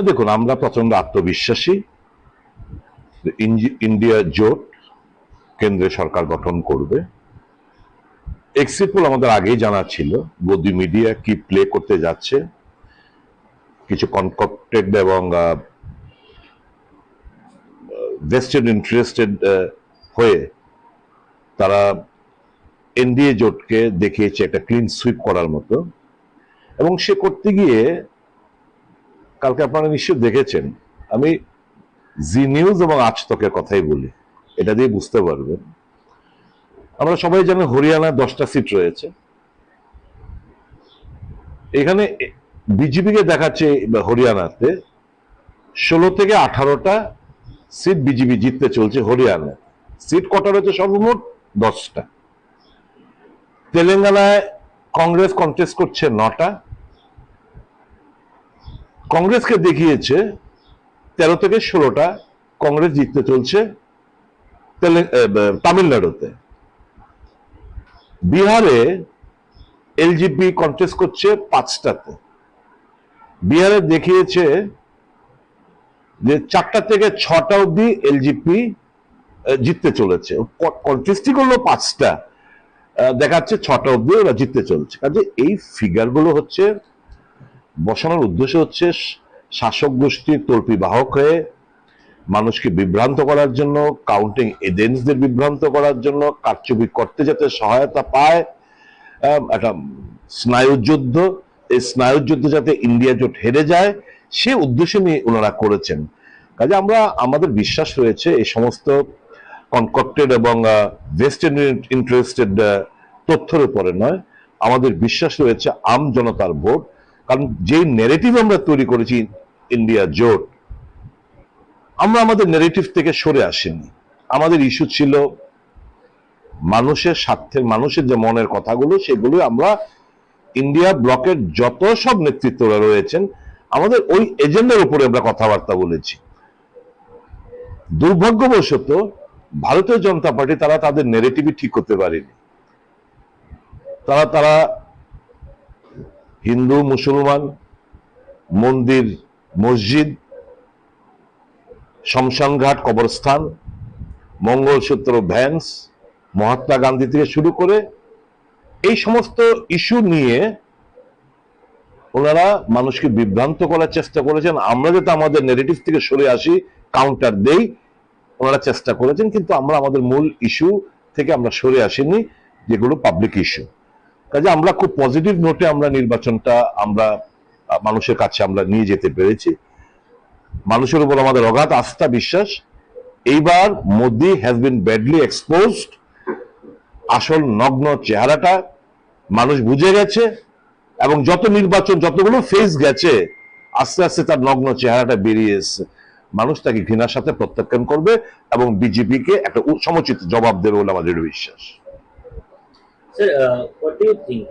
দেখুন, আমরা প্রচন্ড আত্মবিশ্বাসী। ইন্ডিয়া জোট কেন্দ্রে সরকার গঠন করবে। এক্সিট পোল আমাদের আগেই জানা ছিল গদি মিডিয়া কি প্লে করতে যাচ্ছে, কিছু কনকপ্টেড এবং ভেস্টেড ইন্টারেস্টেড হয়ে তারা এনডিএ জোটকে দেখিয়েছে একটা ক্লিন সুইপ করার মতো। এবং সে করতে গিয়ে কালকে আপনারা নিশ্চয় দেখেছেন, আমি জি নিউজ এবং আজ তকের কথাই বলি, এটা দিয়ে বুঝতে পারবেন। আমরা সবাই জানি হরিয়ানা 10টা সিট রয়েছে। এখানে বিজেপিকে দেখাচ্ছে হরিয়ানাতে 16 থেকে 18টা সিট বিজেপি জিততে চলছে হরিয়ানা। সিট কটা রয়েছে? সর্বমোট 10টা। তেলেঙ্গানায় কংগ্রেস কন্টেস্ট করছে 9টা। কংগ্রেসকে দেখিয়েছে 13 থেকে 16টা কংগ্রেস জিততে চলছে তামিলনাড়ুতে। বিহারে এলজেপি কন্টেস্ট করছে 5টাতে। বিহারে দেখিয়েছে যে 4টা থেকে 6টা অব্দি এলজেপি জিততে চলেছে। কন্টেস্টই করলো 5টা, দেখাচ্ছে 6টা অব্দি ওরা জিততে চলছে। কাজে এই ফিগার গুলো হচ্ছে বসানোর উদ্দেশ্য হচ্ছে শাসক গোষ্ঠীর তল্পি বাহক হয়ে মানুষকে বিভ্রান্ত করার জন্য, কাউন্টিং এজেন্টসদের বিভ্রান্ত করার জন্য, কারচুপি করতে যাতে সহায়তা পায়, একটা স্নায়ুযুদ্ধ। এই স্নায়ুযুদ্ধে যাতে ইন্ডিয়া জোট হেরে যায় সে উদ্দেশ্য নিয়ে ওনারা করেছেন। কাজে আমরা আমাদের বিশ্বাস রয়েছে এই সমস্ত কনকক্টেড এবং ভেস্টেড ইন্টারেস্টেড তথ্যের উপরে নয়, আমাদের বিশ্বাস রয়েছে আম জনতার ভোট। কারণ যেই নেগেটিভ আমরা তৈরি করেছি ইন্ডিয়া জোট, আমরা আমাদের নেগেটিভ থেকে সরে আসিনি। আমাদের ইস্যু ছিল মানুষের স্বার্থে, মানুষের যে মনের কথাগুলো সেগুলো আমরা ইন্ডিয়া ব্লকের যত সব নেতৃত্বরা রয়েছেন আমাদের ওই এজেন্ডার উপরে আমরা কথাবার্তা বলেছি। দুর্ভাগ্যবশত ভারতীয় জনতা পার্টি তারা তাদের নেগেটিভই ঠিক করতে পারেনি। তারা হিন্দু মুসলমান, মন্দির মসজিদ, শমশানঘাট কবরস্থান, মঙ্গলসূত্র ভ্যান্স, মহাত্মা গান্ধী থেকে শুরু করে এই সমস্ত ইস্যু নিয়ে ওনারা মানুষকে বিভ্রান্ত করার চেষ্টা করেছেন। আমরা যাতে আমাদের নেগেটিভ থেকে সরে আসি, কাউন্টার দেই, ওনারা চেষ্টা করেছেন। কিন্তু আমরা আমাদের মূল ইস্যু থেকে আমরা সরে আসিনি, যেগুলো পাবলিক ইস্যু। কাজে আমরা খুব পজিটিভ নোটে আমরা নির্বাচনটা আমরা মানুষের কাছে আমরা নিয়ে যেতে পেরেছি। মানুষের উপর আমাদের অগাধ আস্থা, বিশ্বাস। এইবার Modi has been badly exposed. আসল নগ্ন চেহারাটা মানুষ বুঝে গেছে এবং যত নির্বাচন যতগুলো ফেজ গেছে আস্তে আস্তে তার নগ্ন চেহারাটা বেরিয়ে এসছে। মানুষ তাকে ঘৃণার সাথে প্রত্যাখ্যান করবে এবং বিজেপিকে একটা সমুচিত জবাব দেবে বলে আমাদের বিশ্বাস। Sir, what do you think?